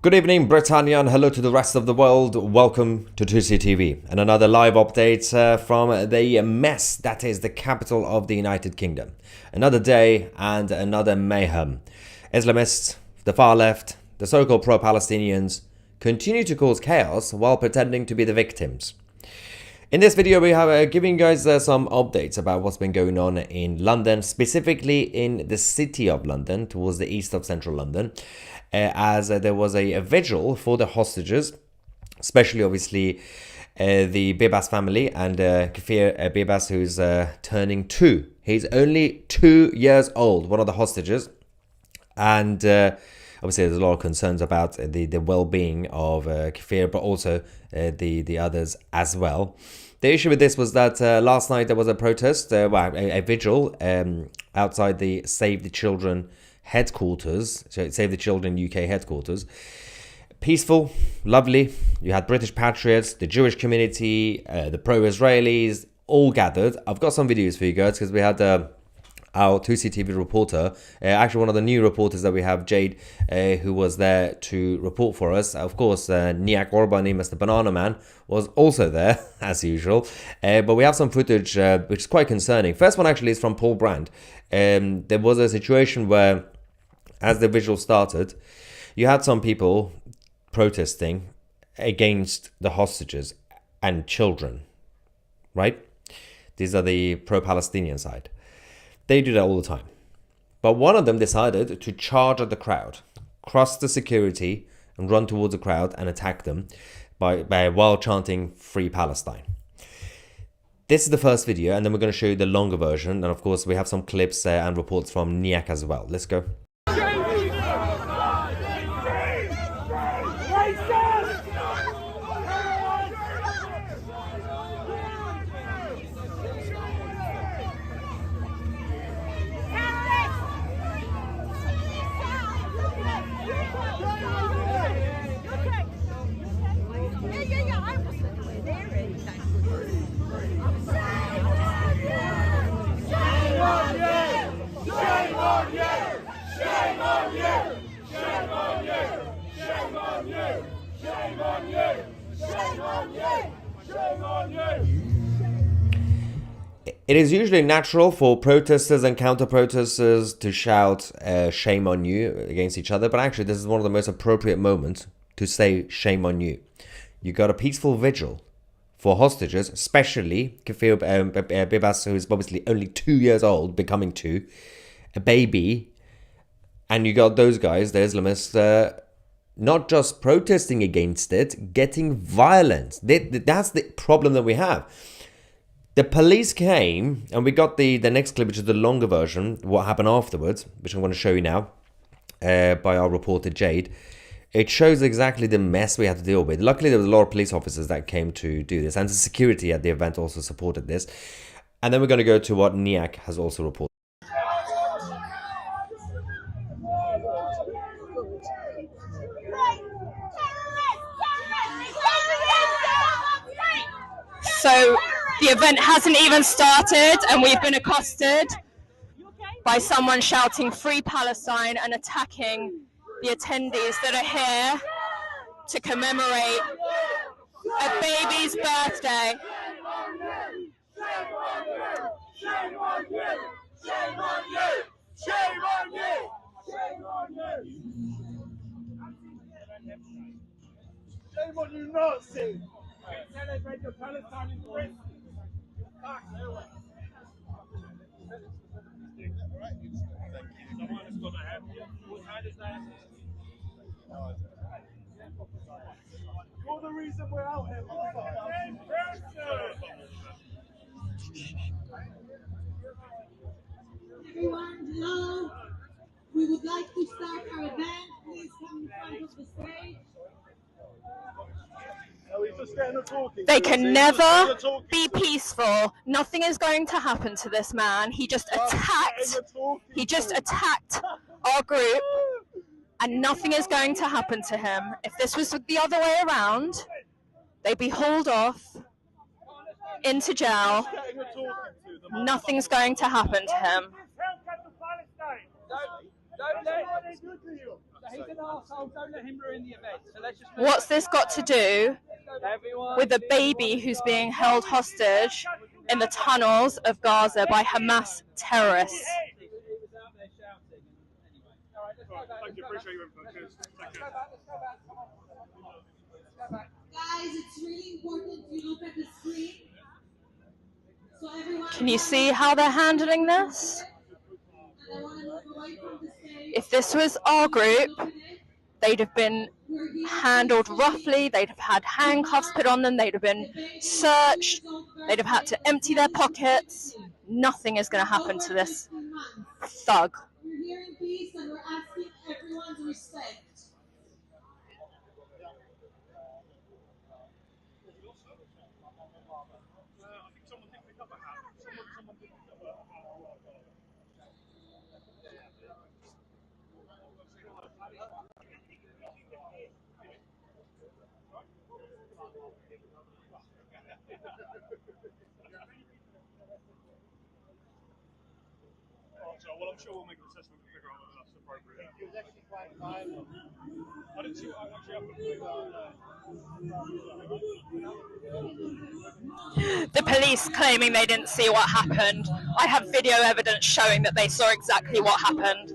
Good evening, Britannia, and hello to the rest of the world. Welcome to 2CTV and another live update from the mess that is the capital of the United Kingdom. Another day and another mayhem. Islamists, the far left, the so-called pro-Palestinians continue to cause chaos while pretending to be the victims. In this video, we have giving you guys some updates about what's been going on in London, specifically in the city of London, towards the east of central London, as there was a vigil for the hostages, especially obviously the Bibas family and Kafir Bibas, who's turning 2. He's only 2 years old, one of the hostages, and obviously there's a lot of concerns about the well-being of Kafir, but also the others as well. The issue with this was that last night there was a protest, a vigil outside the Save the Children headquarters, so Save the Children UK headquarters. Peaceful, lovely. You had British patriots, the Jewish community, the pro-Israelis, all gathered. I've got some videos for you guys because we had our 2CTV reporter, actually one of the new reporters that we have, Jade, who was there to report for us. Of course, Niak Orbani, Mr. Banana Man, was also there, as usual. But we have some footage which is quite concerning. First one actually is from Paul Brand. There was a situation where, as the vigil started, you had some people protesting against the hostages and children, right? These are the pro-Palestinian side. They do that all the time. But one of them decided to charge at the crowd, cross the security and run towards the crowd and attack them while chanting Free Palestine. This is the first video, and then we're going to show you the longer version. And of course, we have some clips and reports from Niak as well. Let's go. It is usually natural for protesters and counter-protesters to shout shame on you against each other, but actually this is one of the most appropriate moments to say shame on you. You got a peaceful vigil for hostages, especially Kafir Bibas, who is obviously only 2 years old, becoming 2, a baby, and you got those guys, the Islamists, not just protesting against it, getting violent. That's the problem that we have. The police came, and we got the next clip, which is the longer version, what happened afterwards, which I'm going to show you now, by our reporter Jade. It shows exactly the mess we had to deal with. Luckily, there was a lot of police officers that came to do this, and the security at the event also supported this. And then we're going to go to what Niak has also reported. So the event hasn't even started and we've been accosted by someone shouting Free Palestine and attacking the attendees that are here to commemorate a baby's birthday. Shame on you! Shame on you! Shame on you! Shame on you! Shame on you, Nazi! Celebrate the Palestinian Christmas. Someone has got to have you. What kind is that? You're the reason we're out here. Everyone, hello. We would like to start our event. Please come in front of the stage. They can never be peaceful. Nothing is going to happen to this man. He just attacked our group, and nothing is going to happen to him. If this was the other way around, they'd be hauled off into jail. Nothing's going to happen to him. What's this got to do with a baby who's being held hostage in the tunnels of Gaza by Hamas terrorists? Thank you. Appreciate your input. Cheers. Take care. Guys, it's really important you look at the screen. So everyone Can you see how they're handling this? and I want to move away from the stage. If this was our group, they'd have been handled roughly, they'd have had handcuffs put on them, they'd have been searched, they'd have had to empty their pockets. Nothing is going to happen to this thug. We're here in peace and we're asking everyone's respect. Well, I'm sure we'll make an assessment and figure out whether that's appropriate. It was actually quite violent. I didn't see what actually happened. The police claiming they didn't see what happened. I have video evidence showing that they saw exactly what happened.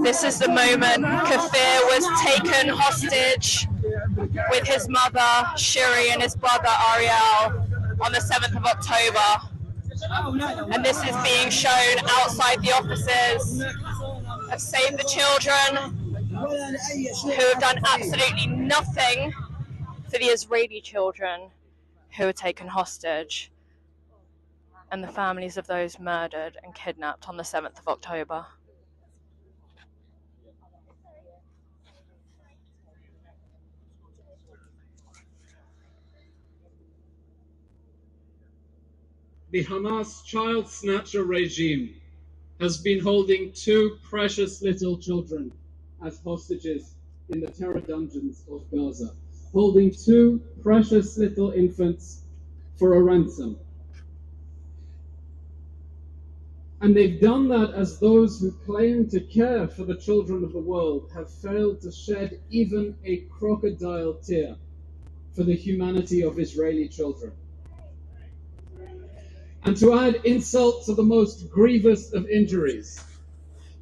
This is the moment Kafir was taken hostage with his mother Shiri and his brother Ariel on the 7th of October. And this is being shown outside the offices of Save the Children, who have done absolutely nothing for the Israeli children who were taken hostage, and the families of those murdered and kidnapped on the 7th of October. The Hamas child snatcher regime has been holding two precious little children as hostages in the terror dungeons of Gaza, holding two precious little infants for a ransom. And they've done that as those who claim to care for the children of the world have failed to shed even a crocodile tear for the humanity of Israeli children. And to add insult to the most grievous of injuries,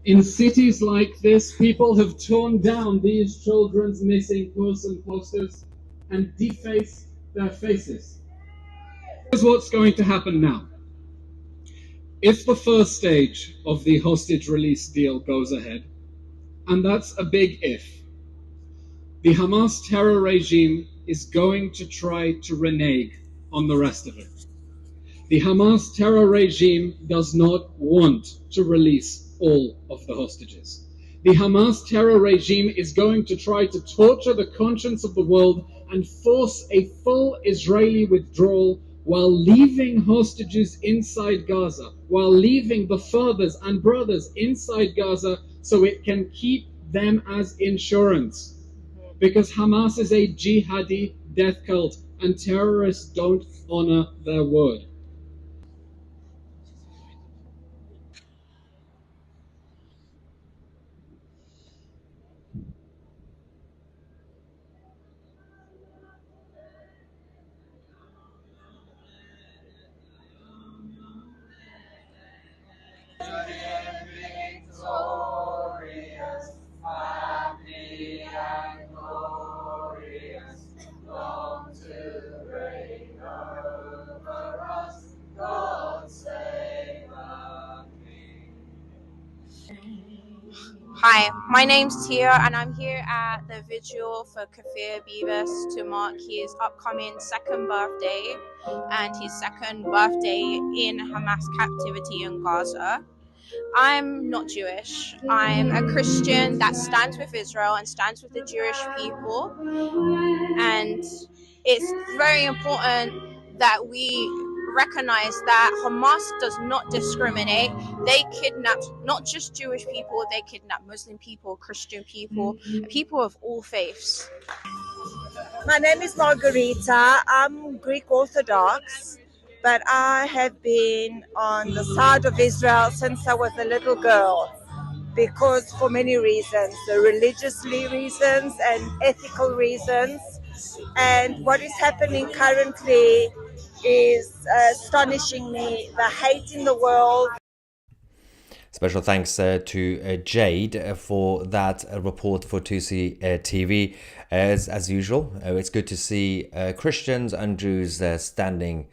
in cities like this, people have torn down these children's missing person posters and defaced their faces. Here's what's going to happen now. If the first stage of the hostage release deal goes ahead, and that's a big if, the Hamas terror regime is going to try to renege on the rest of it. The Hamas terror regime does not want to release all of the hostages. The Hamas terror regime is going to try to torture the conscience of the world and force a full Israeli withdrawal while leaving hostages inside Gaza, while leaving the fathers and brothers inside Gaza so it can keep them as insurance. Because Hamas is a jihadi death cult and terrorists don't honor their word. Victorious, happy and glorious, long to reign over us, God save the King. Hi, my name's Tia and I'm here at the Vigil for Kafir Beavis to mark his upcoming second birthday and his second birthday in Hamas captivity in Gaza. I'm not Jewish. I'm a Christian that stands with Israel and stands with the Jewish people. And it's very important that we recognize that Hamas does not discriminate. They kidnap not just Jewish people, they kidnap Muslim people, Christian people, people of all faiths. My name is Margarita. I'm Greek Orthodox, but I have been on the side of Israel since I was a little girl, because for many reasons, religiously reasons and ethical reasons. And what is happening currently is astonishing me. The hate in the world. Special thanks to Jade for that report for 2C TV. As usual, it's good to see Christians and Jews standing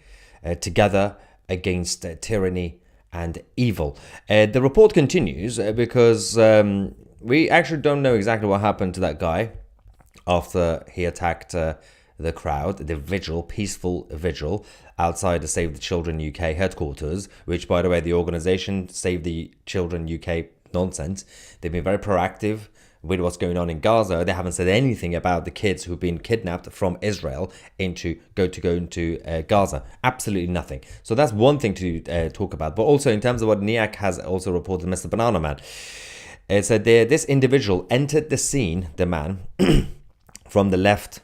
together against tyranny and evil. The report continues because we actually don't know exactly what happened to that guy after he attacked the crowd, the vigil, peaceful vigil, outside the Save the Children UK headquarters, which, by the way, the organisation Save the Children UK nonsense. They've been very proactive with what's going on in Gaza. They haven't said anything about the kids who've been kidnapped from Israel into Gaza. Absolutely nothing. So that's one thing to talk about. But also in terms of what NIAC has also reported, Mr. Banana Man, it said this individual entered the scene, the man, from the left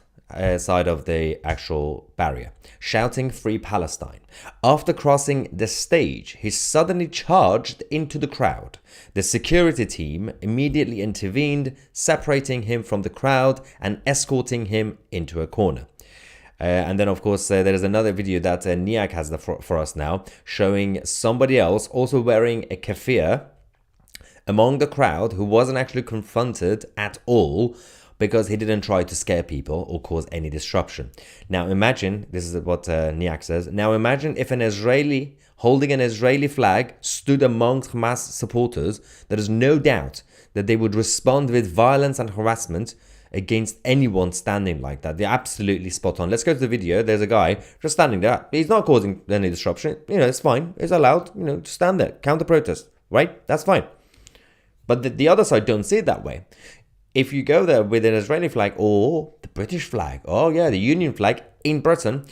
side of the actual barrier, shouting "Free Palestine." After crossing the stage, he suddenly charged into the crowd. The security team immediately intervened, separating him from the crowd and escorting him into a corner. And then, of course, there is another video that NIAC has for us now, showing somebody else also wearing a keffiyeh among the crowd who wasn't actually confronted at all, because he didn't try to scare people or cause any disruption. Now imagine, this is what NIAC says, now imagine if an Israeli holding an Israeli flag stood amongst Hamas supporters, there is no doubt that they would respond with violence and harassment against anyone standing like that. They're absolutely spot on. Let's go to the video. There's a guy just standing there. He's not causing any disruption. You know, it's fine. It's allowed, you know, to stand there, counter protest, right? That's fine. But the other side don't see it that way. If you go there with an Israeli flag or the British flag, oh yeah, the Union flag in Britain,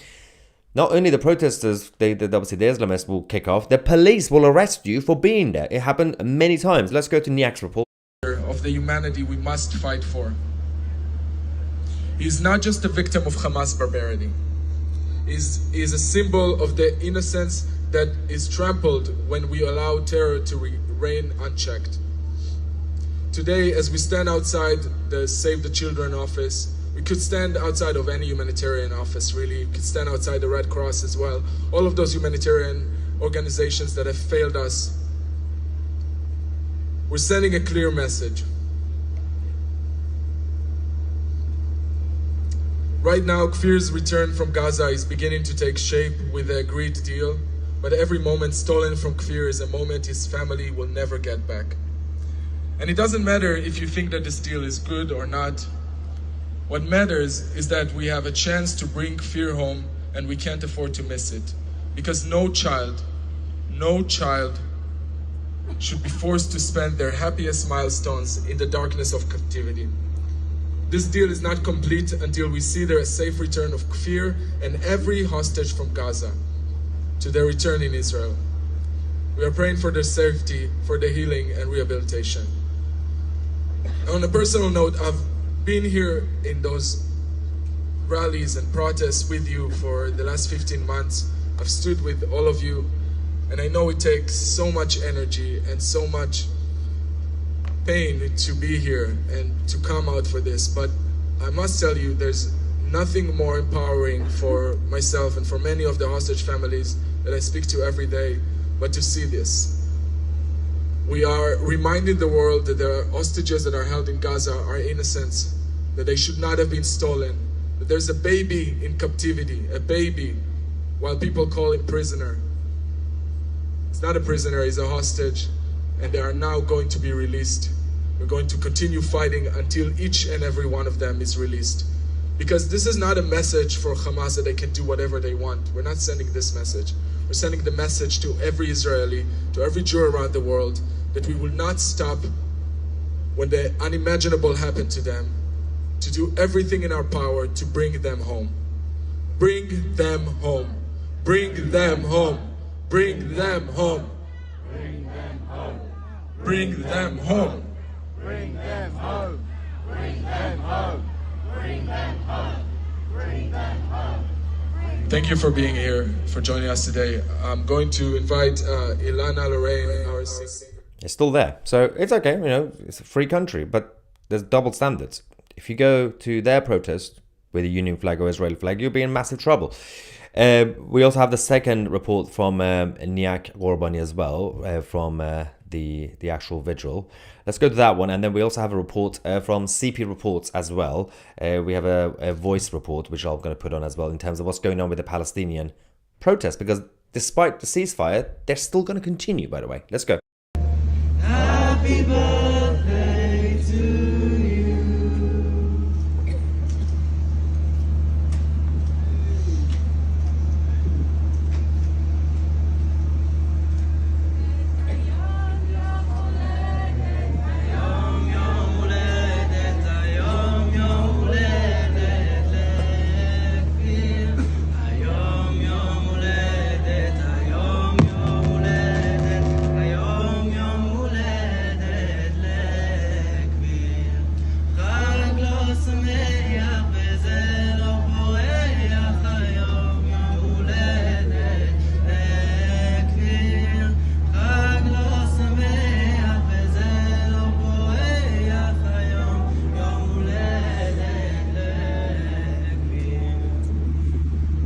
not only the protesters, obviously the Islamists will kick off, the police will arrest you for being there. It happened many times. Let's go to NIAC's report. Of the humanity we must fight for. He is not just a victim of Hamas barbarity. He is a symbol of the innocence that is trampled when we allow terror to reign unchecked. Today, as we stand outside the Save the Children office, we could stand outside of any humanitarian office, really. We could stand outside the Red Cross as well. All of those humanitarian organizations that have failed us. We're sending a clear message. Right now, Kfir's return from Gaza is beginning to take shape with the agreed deal, but every moment stolen from Kfir is a moment his family will never get back. And it doesn't matter if you think that this deal is good or not. What matters is that we have a chance to bring Kfir home, and we can't afford to miss it. Because no child should be forced to spend their happiest milestones in the darkness of captivity. This deal is not complete until we see their safe return of Kfir and every hostage from Gaza to their return in Israel. We are praying for their safety, for their healing and rehabilitation. On a personal note, I've been here in those rallies and protests with you for the last 15 months. I've stood with all of you, and I know it takes so much energy and so much pain to be here and to come out for this, but I must tell you, there's nothing more empowering for myself and for many of the hostage families that I speak to every day, but to see this. We are reminding the world that the hostages that are held in Gaza are innocent, that they should not have been stolen, that there's a baby in captivity, a baby, while people call him prisoner. It's not a prisoner, he's a hostage, and they are now going to be released. We're going to continue fighting until each and every one of them is released. Because this is not a message for Hamas that they can do whatever they want. We're not sending this message. We're sending the message to every Israeli, to every Jew around the world, that we will not stop when the unimaginable happened to them, to do everything in our power to bring them home. Bring them home. Bring them home. Bring them home. Bring them home. Bring them home. Bring them home. Bring them home. Bring them home. Bring them home. Thank you for being here, for joining us today. I'm going to invite Ilana Lorraine, our singer. It's still there. So it's okay, you know, it's a free country, but there's double standards. If you go to their protest with a Union flag or Israeli flag, you'll be in massive trouble. We also have the second report from Niak Gorbani as well, from the actual Vigil. Let's go to that one, and then we also have a report from CP Reports as well. We have a voice report, which I'm going to put on as well, in terms of what's going on with the Palestinian protest, because despite the ceasefire, they're still going to continue, by the way. Let's go. Happy birthday to you.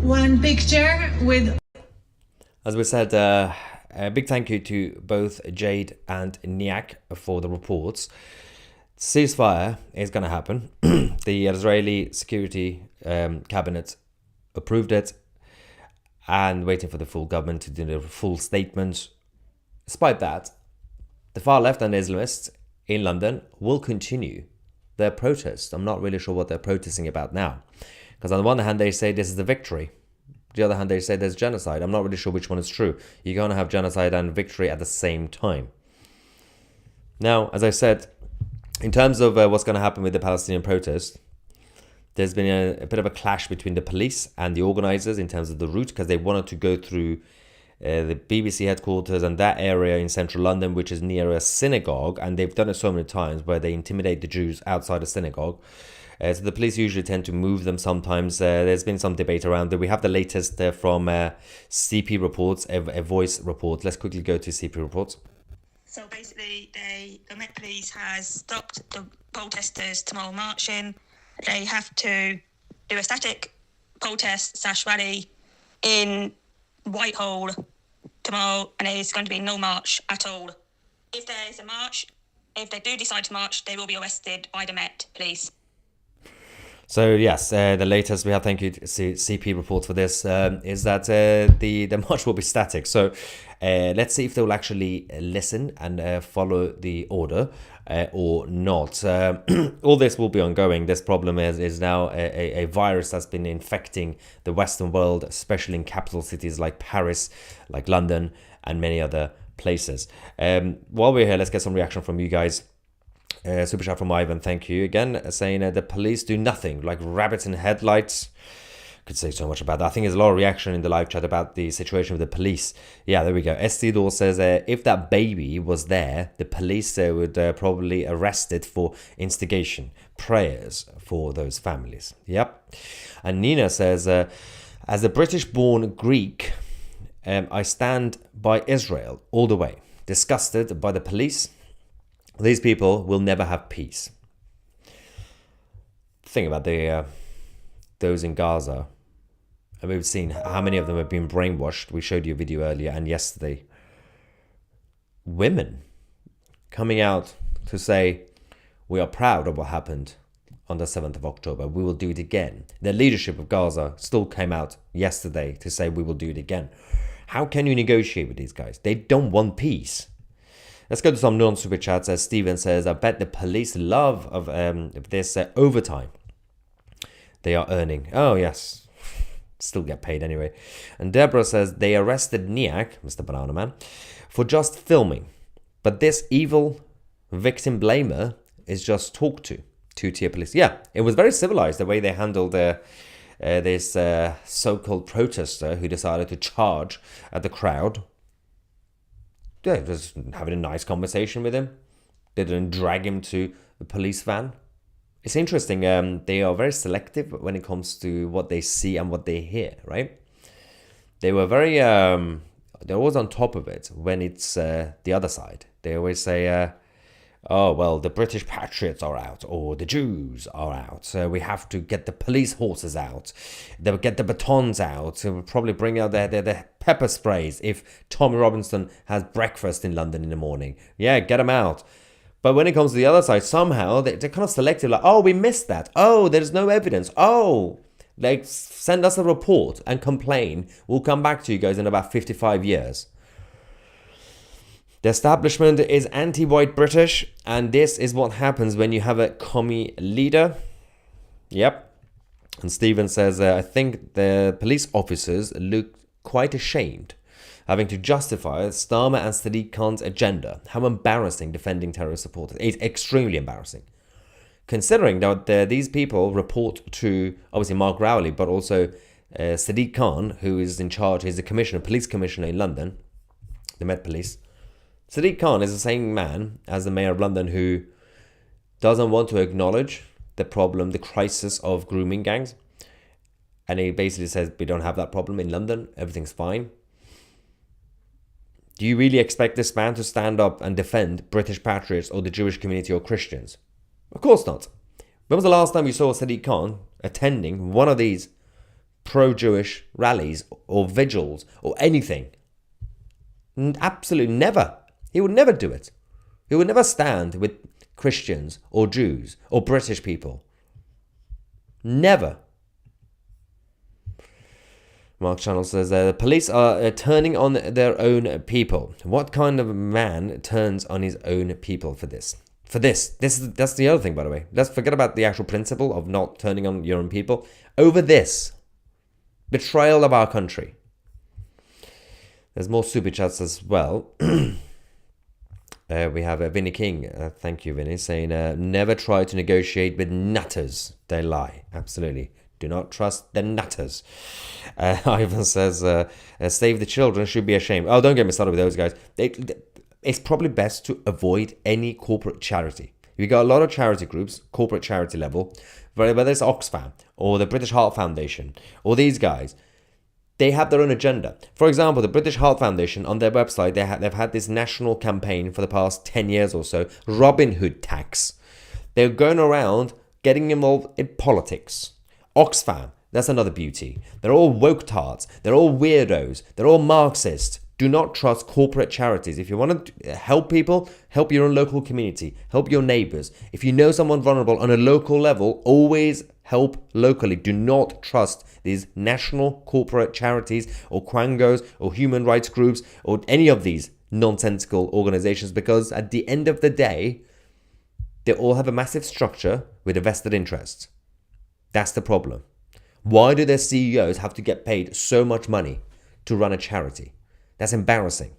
One picture with... As we said, a big thank you to both Jade and Niak for the reports. Ceasefire is going to happen. The Israeli Security Cabinet approved it, and waiting for the full government to do the full statement. Despite that, the far left and Islamists in London will continue their protest. I'm not really sure what they're protesting about now, because on the one hand they say this is a victory. On the other hand they say there's genocide. I'm not really sure which one is true. You're going to have genocide and victory at the same time. Now, as I said, in terms of what's going to happen with the Palestinian protest, there's been a bit of a clash between the police and the organizers in terms of the route, because they wanted to go through the BBC headquarters and that area in central London, which is near a synagogue, and they've done it so many times where they intimidate the Jews outside a synagogue. So the police usually tend to move them sometimes. There's been some debate around it. We have the latest from CP Reports, a voice report. Let's quickly go to CP Reports. So basically, the Met Police has stopped the protesters tomorrow marching. They have to do a static protest / rally in Whitehall tomorrow, and there is going to be no march at all. If there is a march, if they do decide to march, they will be arrested by the Met Police. So yes, the latest we have, thank you to CP Report for this, is that the march will be static. So let's see if they will actually listen and follow the order or not. All this will be ongoing. This problem is now a virus that's been infecting the Western world, especially in capital cities like Paris, like London, and many other places. While we're here, let's get some reaction from you guys. Super chat from Ivan, thank you again, saying the police do nothing, like rabbits in headlights. Could say so much about that. I think there's a lot of reaction in the live chat about the situation with the police. Yeah, there we go. Estidor says if that baby was there, the police would probably arrest it for instigation. Prayers for those families. Yep. And Nina says, as a British-born Greek, I stand by Israel all the way. Disgusted by the police. These people will never have peace. Think about those in Gaza. And we've seen how many of them have been brainwashed. We showed you a video earlier and yesterday. Women coming out to say, we are proud of what happened on the 7th of October. We will do it again. The leadership of Gaza still came out yesterday to say we will do it again. How can you negotiate with these guys? They don't want peace. Let's go to some non-super chats. As Steven says, I bet the police love of this overtime they are earning. Oh, yes. Still get paid anyway. And Deborah says, they arrested Niak, Mr. Banana Man, for just filming. But this evil victim blamer is just talked to. Two-tier police. Yeah, it was very civilized the way they handled this so-called protester who decided to charge at the crowd. Yeah, just having a nice conversation with him. They didn't drag him to the police van. It's interesting. They are very selective when it comes to what they see and what they hear, right? They were very... they're always on top of it when it's the other side. They always say... oh, well, the British patriots are out, or the Jews are out. So we have to get the police horses out. They'll get the batons out. So we'll probably bring out their pepper sprays if Tommy Robinson has breakfast in London in the morning. Yeah, get them out. But when it comes to the other side, somehow they're kind of selective. Like, oh, we missed that. Oh, there's no evidence. Oh, like, send us a report and complain. We'll come back to you guys in about 55 years. The establishment is anti-white British, and this is what happens when you have a commie leader. Yep. And Stephen says, I think the police officers look quite ashamed, having to justify Starmer and Sadiq Khan's agenda. How embarrassing defending terrorist supporters. It's extremely embarrassing. Considering that these people report to, obviously, Mark Rowley, but also Sadiq Khan, who is in charge, he's the commissioner, police commissioner in London, the Met Police. Sadiq Khan is the same man as the mayor of London who doesn't want to acknowledge the problem, the crisis of grooming gangs. And he basically says, we don't have that problem in London. Everything's fine. Do you really expect this man to stand up and defend British patriots or the Jewish community or Christians? Of course not. When was the last time you saw Sadiq Khan attending one of these pro-Jewish rallies or vigils or anything? Absolutely never. He would never do it. He would never stand with Christians or Jews or British people. Never. Mark Channel says, the police are turning on their own people. What kind of man turns on his own people for this? That's the other thing, by the way. Let's forget about the actual principle of not turning on your own people. Over this. Betrayal of our country. There's more super chats as well. We have Vinnie King. Thank you, Vinnie, saying, never try to negotiate with nutters. They lie. Absolutely. Do not trust the nutters. Ivan says, save the children, should be ashamed. Oh, don't get me started with those guys. It's probably best to avoid any corporate charity. You got a lot of charity groups, corporate charity level, whether it's Oxfam or the British Heart Foundation or these guys. They have their own agenda. For example, the British Heart Foundation, on their website, they've had this national campaign for the past 10 years or so, Robin Hood tax. They're going around getting involved in politics. Oxfam, that's another beauty. They're all woke tards. They're all weirdos. They're all Marxist. Do not trust corporate charities. If you want to help people, help your own local community. Help your neighbors. If you know someone vulnerable on a local level, always help locally. Do not trust these national corporate charities or quangos or human rights groups or any of these nonsensical organizations, because at the end of the day, they all have a massive structure with a vested interest. That's the problem. Why do their CEOs have to get paid so much money to run a charity? That's embarrassing.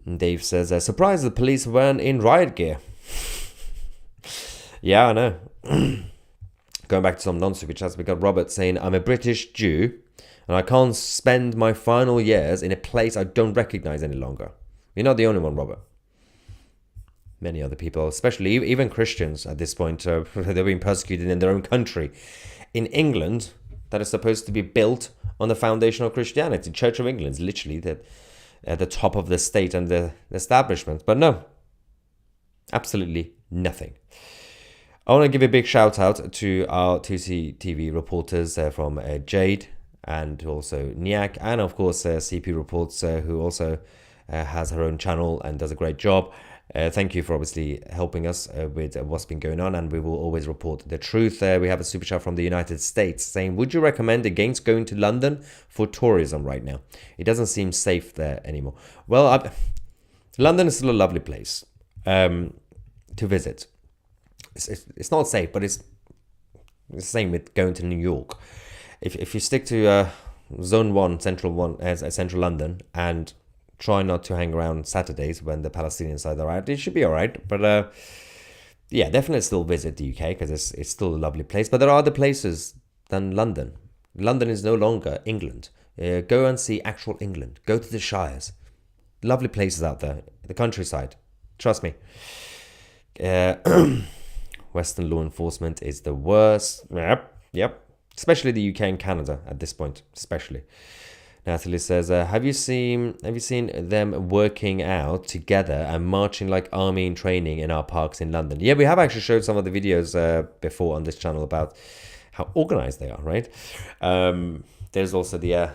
And Dave says, surprised the police weren't in riot gear. Yeah, I know. Going back to some non-super chats, we got Robert saying, I'm a British Jew and I can't spend my final years in a place I don't recognize any longer. You're not the only one, Robert. Many other people, especially even Christians at this point, they're being persecuted in their own country. In England, that is supposed to be built on the foundation of Christianity. Church of England is literally at the top of the state and the establishment. But no, absolutely nothing. I want to give a big shout out to our 2CTV reporters from Jade and also Niak, and of course CP Reports, who also has her own channel and does a great job. Thank you for obviously helping us with what's been going on, and we will always report the truth. We have a super chat from the United States saying, would you recommend against going to London for tourism right now? It doesn't seem safe there anymore. Well, London is still a lovely place to visit. It's not safe, but it's the same with going to New York. If you stick to Zone 1, Central London, and try not to hang around Saturdays when the Palestinian side are out, it should be all right. But Yeah, definitely still visit the UK because it's still a lovely place. But there are other places than London. London is no longer England. Go and see actual England. Go to the Shires. Lovely places out there. The countryside. Trust me. Western law enforcement is the worst. Yep. Especially the UK and Canada at this point. Especially. Natalie says, have you seen them working out together and marching like army in training in our parks in London? Yeah, we have actually showed some of the videos before on this channel about how organized they are, right? There's also the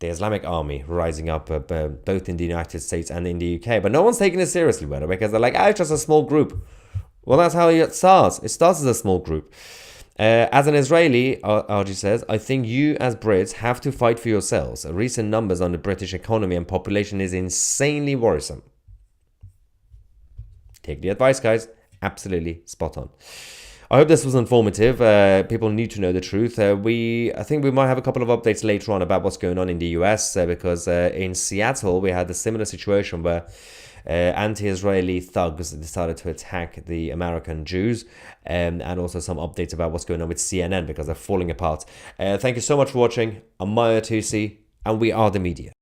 Islamic army rising up both in the United States and in the UK. But no one's taking it seriously, by the way, because they're like, it's just a small group. Well, that's how it starts. It starts as a small group. As an Israeli, RG says, I think you as Brits have to fight for yourselves. Recent numbers on the British economy and population is insanely worrisome. Take the advice, guys. Absolutely spot on. I hope this was informative. People need to know the truth. I think we might have a couple of updates later on about what's going on in the US because in Seattle we had a similar situation where anti-Israeli thugs decided to attack the American Jews, and also some updates about what's going on with CNN because they're falling apart. Thank you so much for watching. I'm Maya Tusi, and we are the media.